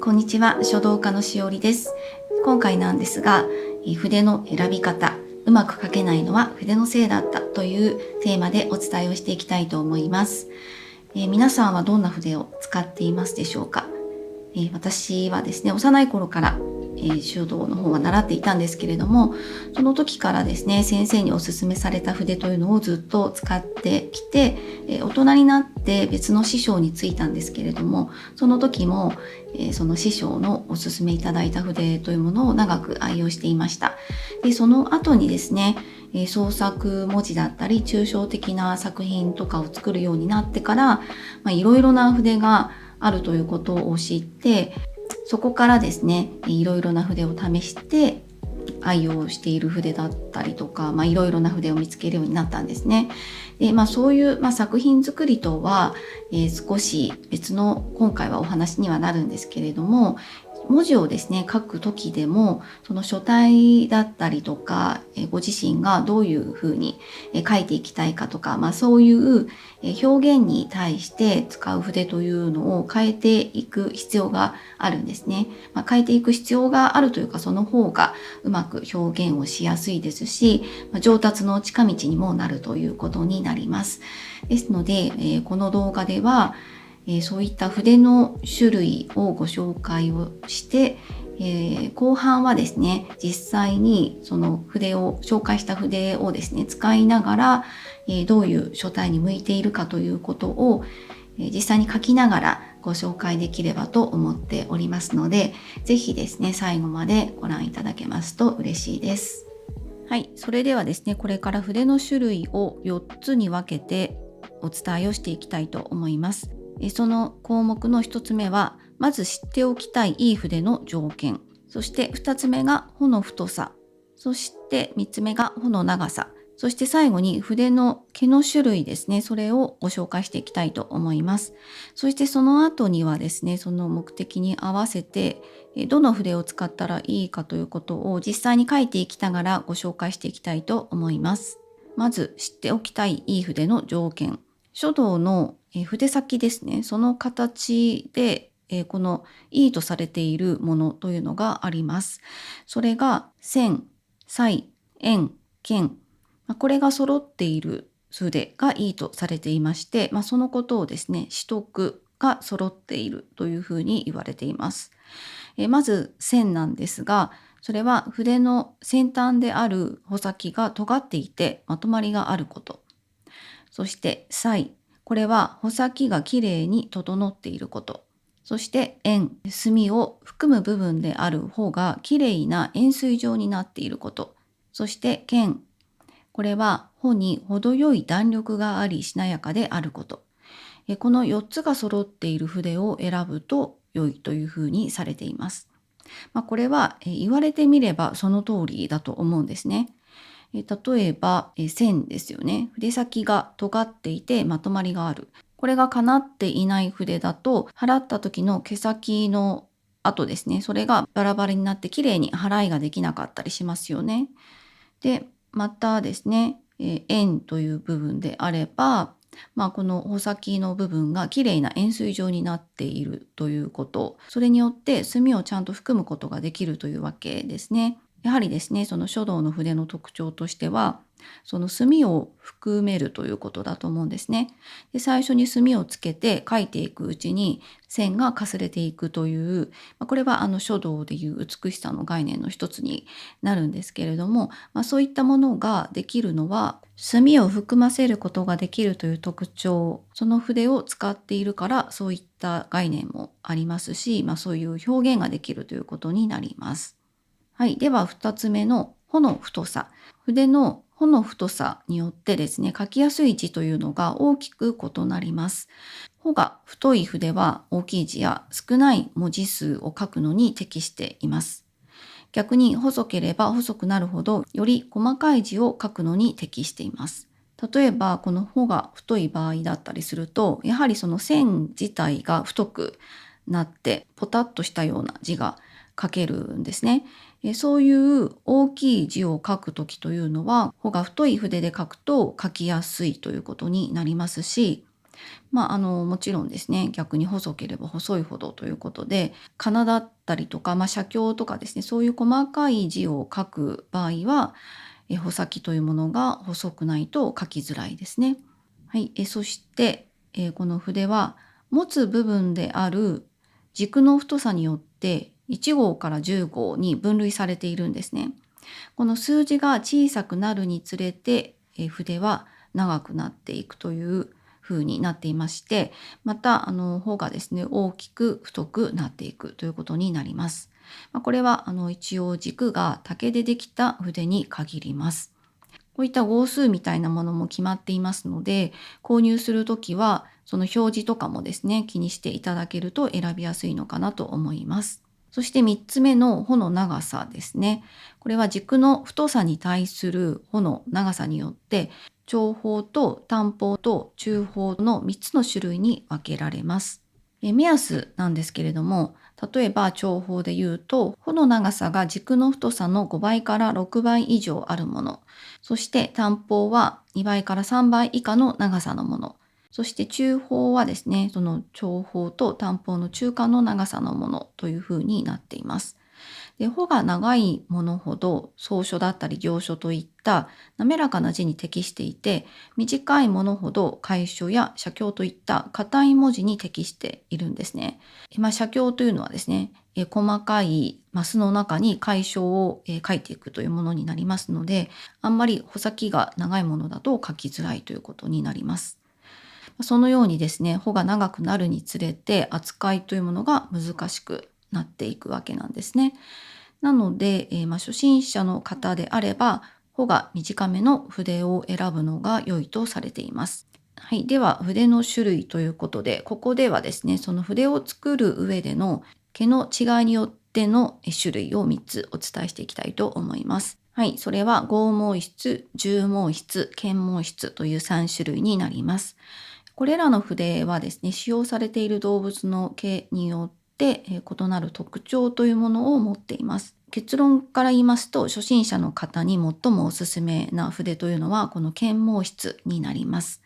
こんにちは、書道家のしおりです。今回なんですが、筆の選び方、うまく書けないのは筆のせいだったというテーマでお伝えをしていきたいと思います。皆さんはどんな筆を使っていますでしょうか？私はですね、幼い頃から、書道の方は習っていたんですけれども、その時からですね、先生にお勧めされた筆というのをずっと使ってきて、大人になって別の師匠に就いたんですけれども、その時も、その師匠のお勧めいただいた筆というものを長く愛用していました。で、その後にですね、創作文字だったり抽象的な作品とかを作るようになってから、いろいろな筆があるということを知って、そこからですね、いろいろな筆を試して愛用している筆だったりとか、いろいろな筆を見つけるようになったんですね。で、そういう、作品作りとは、少し別の今回はお話にはなるんですけれども、文字をですね書く時でもその書体だったりとか、ご自身がどういうふうに書いていきたいかとか、そういう表現に対して使う筆というのを変えていく必要があるんですね。変えていく必要があるというか、その方がうまく表現をしやすいですし、上達の近道にもなるということになります。ですので、この動画ではそういった筆の種類をご紹介をして、後半はですね、実際にその筆を紹介した筆をですね使いながら、どういう書体に向いているかということを、実際に書きながらご紹介できればと思っておりますので、ぜひですね最後までご覧いただけますと嬉しいです。はい、それではですね、これから筆の種類を4つに分けてお伝えをしていきたいと思います。その項目の1つ目は、まず知っておきたいいい筆の条件。そして2つ目が穂の太さ。そして3つ目が穂の長さ。そして最後に筆の毛の種類ですね。それをご紹介していきたいと思います。そしてその後にはですね、その目的に合わせて、どの筆を使ったらいいかということを実際に書いていきながらご紹介していきたいと思います。まず知っておきたいいい筆の条件。書道の筆先ですね、その形でこのいいとされているものというのがあります。それが線、細、円、剣、これが揃っている筆がいいとされていまして、そのことをですね、子徳が揃っているというふうに言われています。まず線なんですが、それは筆の先端である穂先が尖っていてまとまりがあること。そして細、これは穂先がきれいに整っていること。そして円、墨を含む部分である方がきれいな円錐状になっていること。そして剣、これは穂に程よい弾力がありしなやかであること。この4つが揃っている筆を選ぶと良いというふうにされています。これは言われてみればその通りだと思うんですね。例えば線ですよね。筆先が尖っていてまとまりがある。これがかなっていない筆だと、払った時の毛先の跡ですね。それがバラバラになってきれいに払いができなかったりしますよね。で、またですね、円という部分であれば、この穂先の部分がきれいな円錐状になっているということ、それによって墨をちゃんと含むことができるというわけですね。やはりですね、その書道の筆の特徴としては、その墨を含めるということだと思うんですね。で、最初に墨をつけて書いていくうちに線がかすれていくという、これは書道でいう美しさの概念の一つになるんですけれども、そういったものができるのは墨を含ませることができるという特徴、その筆を使っているからそういった概念もありますし、そういう表現ができるということになります。はい、では2つ目の穂の太さ。筆の穂の太さによってですね、書きやすい字というのが大きく異なります。穂が太い筆は大きい字や少ない文字数を書くのに適しています。逆に細ければ細くなるほどより細かい字を書くのに適しています。例えばこの穂が太い場合だったりすると、やはりその線自体が太くなってポタッとしたような字が書けるんですね。そういう大きい字を書くときというのは、穂が太い筆で書くと書きやすいということになりますし、もちろんですね、逆に細ければ細いほどということで、仮名だったりとか、写経とかですね、そういう細かい字を書く場合は、穂先というものが細くないと書きづらいですね。はい、そして、この筆は持つ部分である軸の太さによって1号から10号に分類されているんですね。この数字が小さくなるにつれて、筆は長くなっていくという風になっていまして、また穂がですね、大きく太くなっていくということになります。これは一応軸が竹でできた筆に限ります。こういった号数みたいなものも決まっていますので、購入するときはその表示とかもですね、気にしていただけると選びやすいのかなと思います。そして3つ目の穂の長さですね。これは軸の太さに対する穂の長さによって、長穂と短穂と中穂の3つの種類に分けられます。目安なんですけれども、例えば長穂で言うと、穂の長さが軸の太さの5倍から6倍以上あるもの。そして短穂は2倍から3倍以下の長さのもの。そして中穂はですね、その長穂と短穂の中間の長さのものというふうになっています。で、穂が長いものほど草書だったり行書といった滑らかな字に適していて、短いものほど楷書や写経といった硬い文字に適しているんですね。写経というのはですね、細かいマスの中に楷書を書いていくというものになりますので、あんまり穂先が長いものだと書きづらいということになります。そのようにですね、穂が長くなるにつれて扱いというものが難しくなっていくわけなんですね。なので、初心者の方であれば、穂が短めの筆を選ぶのが良いとされています。はい、では筆の種類ということで、ここではですね、その筆を作る上での毛の違いによっての種類を3つお伝えしていきたいと思います。はい、それは剛毛質、重毛質、剣毛質という3種類になります。これらの筆はですね、使用されている動物の毛によって異なる特徴というものを持っています。結論から言いますと、初心者の方に最もおすすめな筆というのはこの剣毛質になります。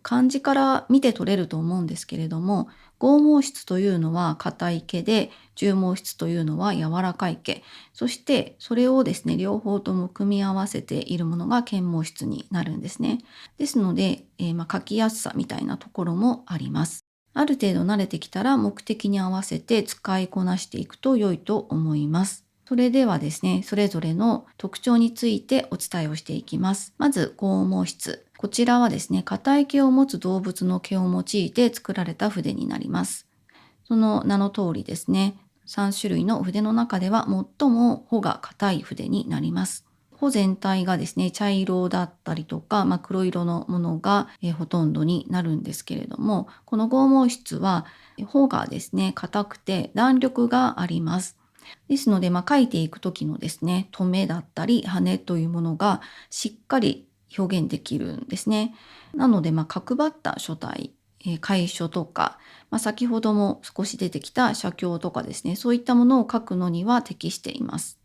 漢字から見て取れると思うんですけれども、剛毛質というのは硬い毛で、重毛質というのは柔らかい毛、そしてそれをですね、両方とも組み合わせているものが剣毛質になるんですね。ですので、書きやすさみたいなところもあります。ある程度慣れてきたら目的に合わせて使いこなしていくと良いと思います。それではですね、それぞれの特徴についてお伝えをしていきます。まず、剛毛質。こちらはですね、硬い毛を持つ動物の毛を用いて作られた筆になります。その名の通りですね、3種類の筆の中では最も穂が硬い筆になります。穂全体がですね、茶色だったりとか、黒色のものが、ほとんどになるんですけれども、この剛毛質は穂がですね、硬くて弾力があります。ですので、書いていく時のですね、止めだったり羽というものがしっかり表現できるんですね。なので、角張った書体、楷書とか、先ほども少し出てきた写経とかですね、そういったものを書くのには適しています。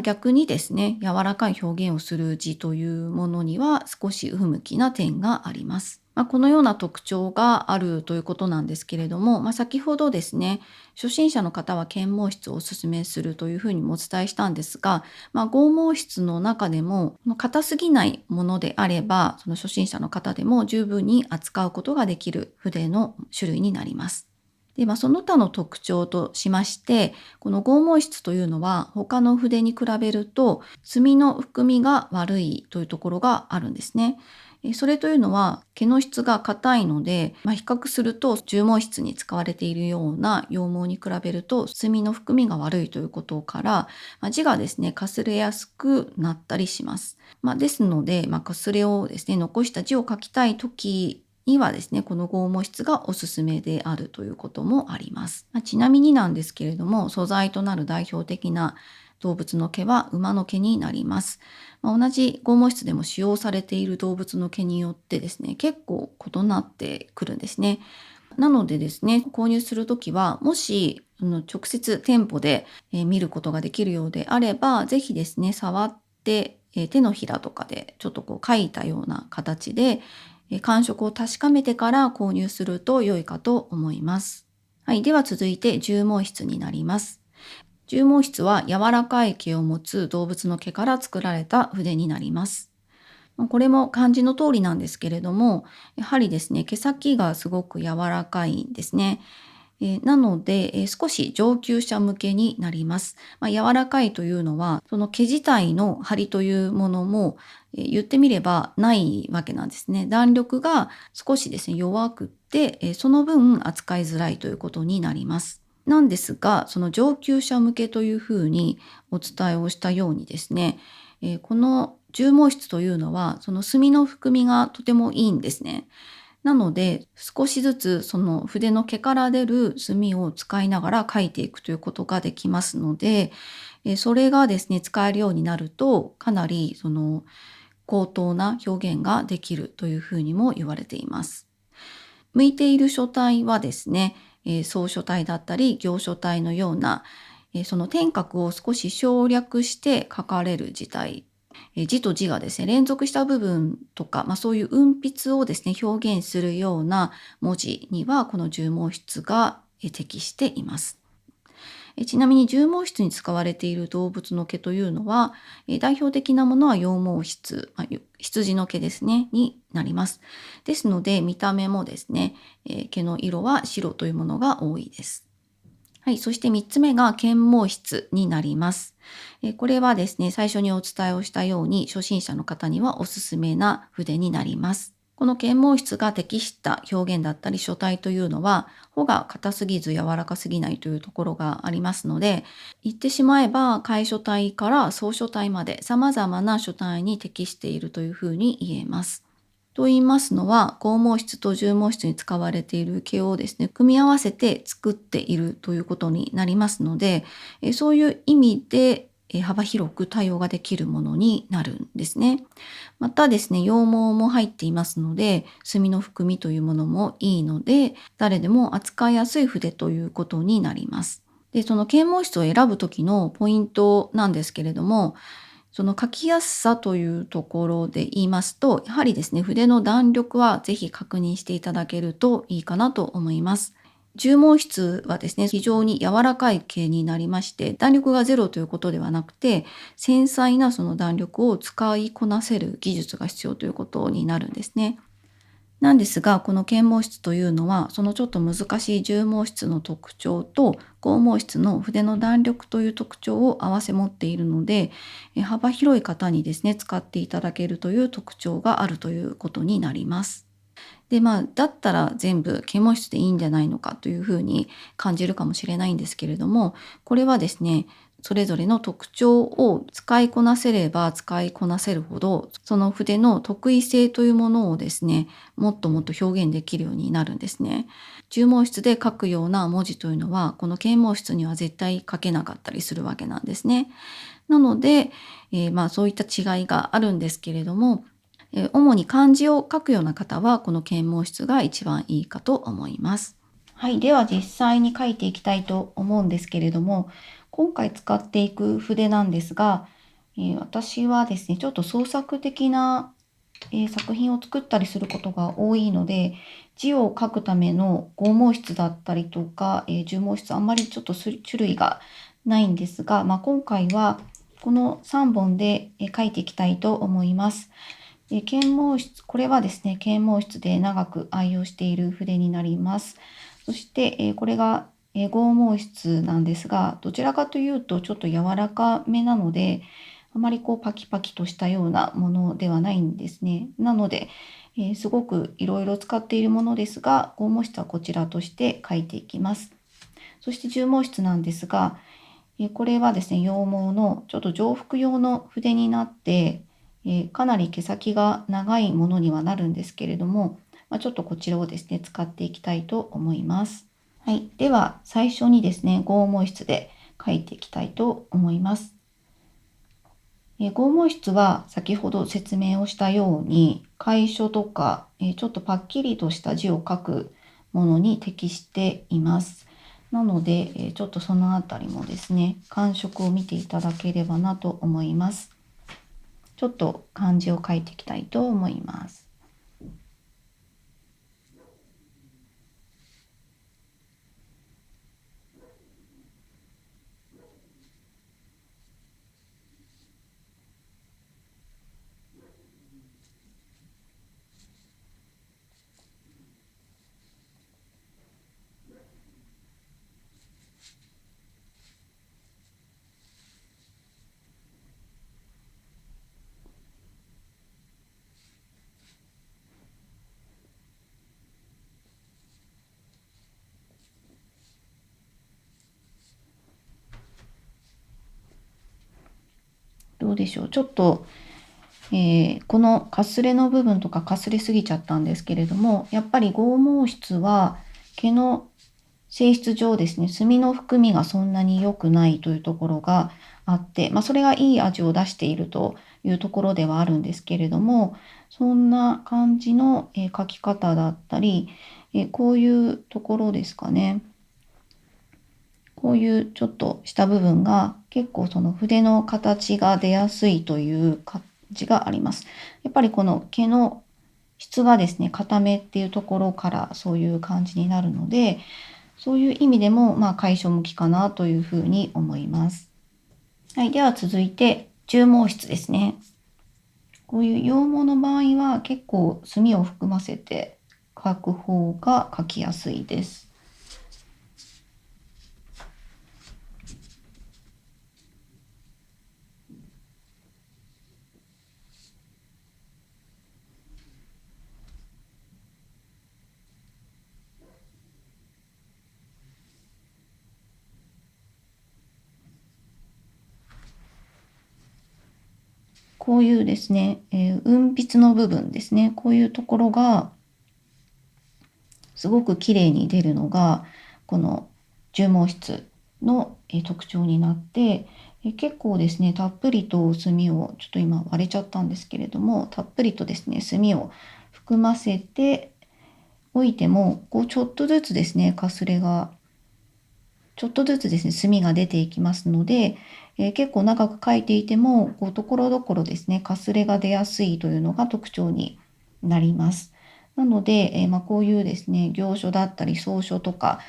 逆にですね、柔らかい表現をする字というものには少し不向きな点があります。このような特徴があるということなんですけれども、先ほどですね、初心者の方は剣毛質をお勧めするというふうにもお伝えしたんですが、剛毛質の中でも硬すぎないものであれば、その初心者の方でも十分に扱うことができる筆の種類になります。で、その他の特徴としまして、この剛毛質というのは他の筆に比べると墨の含みが悪いというところがあるんですね。それというのは毛の質が硬いので、比較すると重毛質に使われているような羊毛に比べると墨の含みが悪いということから、字がですね、かすれやすくなったりします。ですので、かすれをですね、残した字を書きたいときにはですね、この剛毛質がおすすめであるということもあります。ちなみになんですけれども、素材となる代表的な動物の毛は馬の毛になります。同じ剛毛質でも使用されている動物の毛によってですね、結構異なってくるんですね。なのでですね、購入するときは、もし直接店舗で見ることができるようであれば、ぜひですね、触って手のひらとかでちょっと書いたような形で感触を確かめてから購入すると良いかと思います。はい。では続いて重毛質になります。重毛質は柔らかい毛を持つ動物の毛から作られた筆になります。これも漢字の通りなんですけれども、やはりですね、毛先がすごく柔らかいんですね。なので、少し上級者向けになります。柔らかいというのは、その毛自体の張りというものも、言ってみればないわけなんですね。弾力が少しですね、弱くって、その分扱いづらいということになります。なんですが、その上級者向けというふうにお伝えをしたようにですね、この重毛質というのは、その墨の含みがとてもいいんですね。なので、少しずつその筆の毛から出る墨を使いながら描いていくということができますので、それがですね、使えるようになると、かなりその高等な表現ができるというふうにも言われています。向いている書体はですね、草書体だったり行書体のような、その点画を少し省略して書かれる字体、字と字がですね、連続した部分とか、そういう運筆をですね、表現するような文字には、この重毛筆が適しています。ちなみに重毛筆に使われている動物の毛というのは、代表的なものは羊毛筆、羊の毛ですね、になります。ですので、見た目もですね、毛の色は白というものが多いです。はい。そして3つ目が検毛筆になります。これはですね、最初にお伝えをしたように、初心者の方にはおすすめな筆になります。この検毛筆が適した表現だったり書体というのは、穂が硬すぎず柔らかすぎないというところがありますので、言ってしまえば楷書体から草書体まで様々な書体に適しているというふうに言えます。と言いますのは、剛毛質と重毛質に使われている毛をですね、組み合わせて作っているということになりますので、そういう意味で幅広く対応ができるものになるんですね。またですね、羊毛も入っていますので、墨の含みというものもいいので、誰でも扱いやすい筆ということになります。で、その啓毛質を選ぶ時のポイントなんですけれども、その書きやすさというところで言いますと、やはりですね、筆の弾力はぜひ確認していただけるといいかなと思います。重毛質はですね、非常に柔らかい毛になりまして、弾力がゼロということではなくて、繊細なその弾力を使いこなせる技術が必要ということになるんですね。なんですが、この検毛質というのは、そのちょっと難しい重毛質の特徴と、剛毛質の筆の弾力という特徴を併せ持っているので、幅広い方にですね、使っていただけるという特徴があるということになります。で、だったら全部検毛質でいいんじゃないのかというふうに感じるかもしれないんですけれども、これはですね、それぞれの特徴を使いこなせれば使いこなせるほど、その筆の特異性というものをですね、もっともっと表現できるようになるんですね。重毛質で書くような文字というのは、この検毛質には絶対書けなかったりするわけなんですね。なので、そういった違いがあるんですけれども、主に漢字を書くような方は、この検毛質が一番いいかと思います。はい。では実際に書いていきたいと思うんですけれども、今回使っていく筆なんですが、私はですね、ちょっと創作的な、作品を作ったりすることが多いので、字を書くための剛毛質だったりとか、重毛質あんまりちょっと種類がないんですが、今回はこの3本で書いていきたいと思います。検毛質、これはですね、検毛質で長く愛用している筆になります。そして、これが、剛毛質なんですが、どちらかというとちょっと柔らかめなので、あまりこうパキパキとしたようなものではないんですね。なので、すごくいろいろ使っているものですが、剛毛質はこちらとして書いていきます。そして重毛質なんですが、これはですね、羊毛のちょっと常服用の筆になって、かなり毛先が長いものにはなるんですけれども、ちょっとこちらをですね、使っていきたいと思います。はい。では、最初にですね、剛毛質で書いていきたいと思います。剛毛質は先ほど説明をしたように、楷書とか、ちょっとパッキリとした字を書くものに適しています。なので、ちょっとそのあたりもですね、感触を見ていただければなと思います。ちょっと漢字を書いていきたいと思います。どうでしょう。ちょっと、このかすれの部分とかかすれすぎちゃったんですけれども、やっぱり剛毛質は毛の性質上ですね、墨の含みがそんなに良くないというところがあって、それがいい味を出しているというところではあるんですけれども、そんな感じの描き方だったり、こういうところですかね。こういうちょっとした部分が結構その筆の形が出やすいという感じがあります。やっぱりこの毛の質がですね、固めっていうところからそういう感じになるので、そういう意味でも解消向きかなというふうに思います。はい、では続いて重毛質ですね。こういう羊毛の場合は結構墨を含ませて描く方が描きやすいです。こういうですね、運筆の部分ですね。こういうところがすごく綺麗に出るのが、この重毛質の特徴になって、結構ですね、たっぷりと墨を、ちょっと今割れちゃったんですけれども、たっぷりとですね、墨を含ませておいても、こうちょっとずつですね、かすれが、ちょっとずつですね、墨が出ていきますので、結構長く描いていても、こうところどころですね、かすれが出やすいというのが特徴になります。なので、こういうですね、行書だったり草書とか、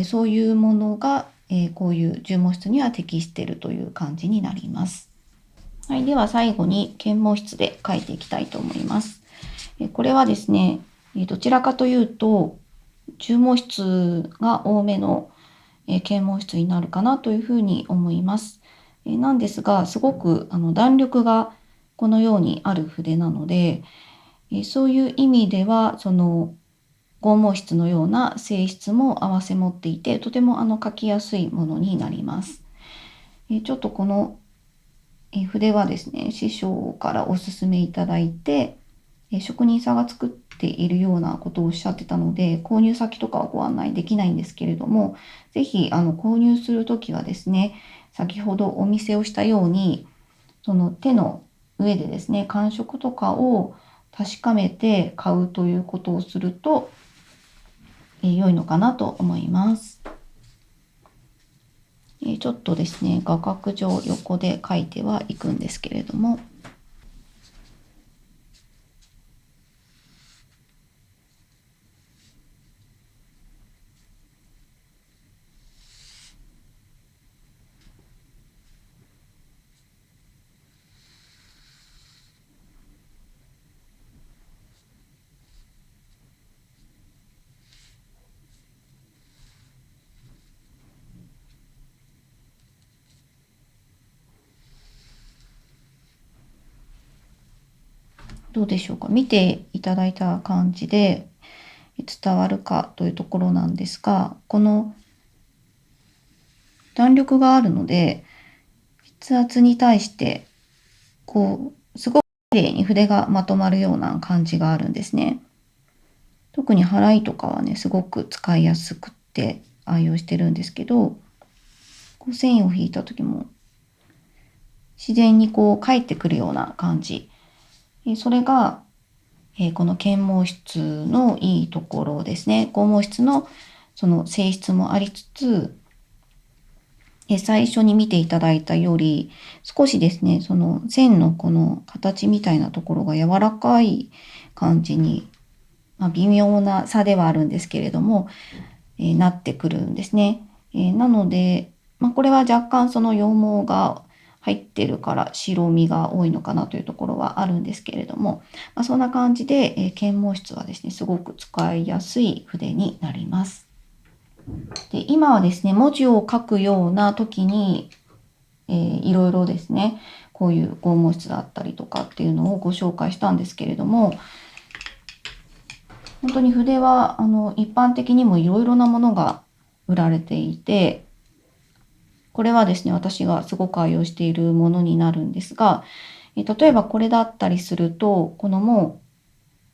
そういうものが、こういう重毛質には適しているという感じになります。はい、では最後に剣毛質で描いていきたいと思います。これはですね、どちらかというと、重毛質が多めの啓蒙質になるかなというふうに思います。なんですが、すごく弾力がこのようにある筆なので、そういう意味では、その剛毛質のような性質も併せ持っていて、とても描きやすいものになります。ちょっとこの筆はですね、師匠からお勧めいただいて、職人さんが作っているようなことをおっしゃってたので、購入先とかはご案内できないんですけれども、ぜひ購入するときはですね、先ほどお見せをしたように、その手の上でですね、感触とかを確かめて買うということをすると、良いのかなと思います。ちょっとですね、画角上横で描いてはいくんですけれども、どうでしょうか。見ていただいた感じで伝わるかというところなんですが、この弾力があるので、筆圧に対して、こう、すごく綺麗に筆がまとまるような感じがあるんですね。特に払いとかはね、すごく使いやすくって愛用してるんですけど、こう線を引いた時も自然にこう返ってくるような感じ。それが、この剣毛質のいいところですね。剛毛質のその性質もありつつ、最初に見ていただいたより、少しですね、その線のこの形みたいなところが柔らかい感じに、微妙な差ではあるんですけれども、なってくるんですね。なので、これは若干その羊毛が入ってるから白身が多いのかなというところはあるんですけれども、そんな感じで、剣毛質はですね、すごく使いやすい筆になります。で、今はですね、文字を書くような時に、いろいろですね、こういう剛毛質だったりとかっていうのをご紹介したんですけれども、本当に筆は一般的にもいろいろなものが売られていて、これはですね、私がすごく愛用しているものになるんですが、例えばこれだったりすると、このも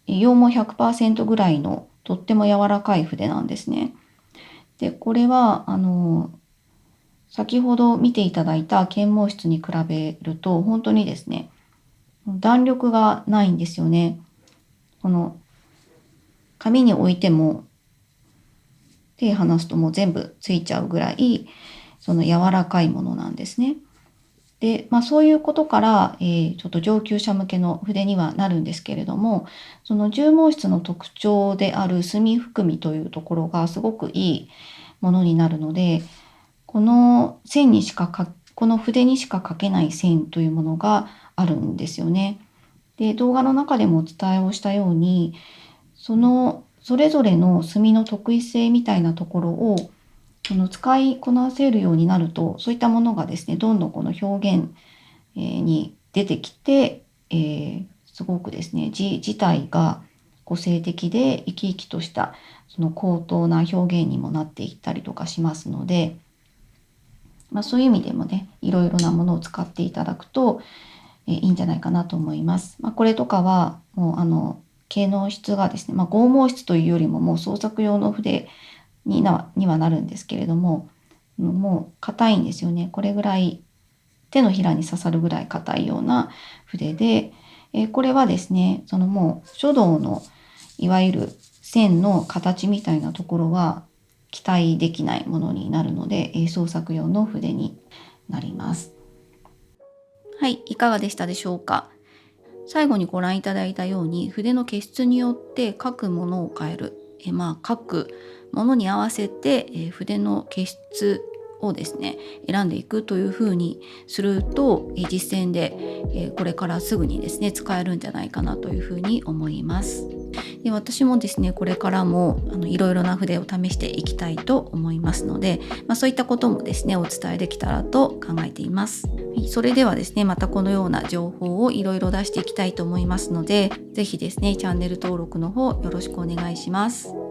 う羊毛 100% ぐらいのとっても柔らかい筆なんですね。で、これは先ほど見ていただいた研毛質に比べると本当にですね、弾力がないんですよね。この紙に置いても手離すともう全部ついちゃうぐらいその柔らかいものなんですね。で、そういうことから、ちょっと上級者向けの筆にはなるんですけれども、その重毛質の特徴である墨含みというところがすごくいいものになるので、この筆にしか描けない線というものがあるんですよね。で、動画の中でもお伝えをしたように、それぞれの墨の特異性みたいなところを使いこなせるようになると、そういったものがですね、どんどんこの表現に出てきて、すごくですね、字自体が個性的で生き生きとしたその高等な表現にもなっていったりとかしますので、そういう意味でもね、いろいろなものを使っていただくと、いいんじゃないかなと思います。これとかはもう毛の質がですね、剛毛質というよりももう創作用の筆にはなるんですけれども、もう硬いんですよね。これぐらい手のひらに刺さるぐらい硬いような筆で、これはですね、そのもう書道のいわゆる線の形みたいなところは期待できないものになるので、創作用の筆になります。はい、いかがでしたでしょうか。最後にご覧いただいたように、筆の毛質によって書くものを変える、書くものに合わせて、筆の毛質をですね選んでいくというふうにすると、実践で、これからすぐにですね使えるんじゃないかなというふうに思います。で、私もですねこれからもいろいろな筆を試していきたいと思いますので、そういったこともですねお伝えできたらと考えています。それではですねまたこのような情報をいろいろ出していきたいと思いますので、ぜひですねチャンネル登録の方よろしくお願いします。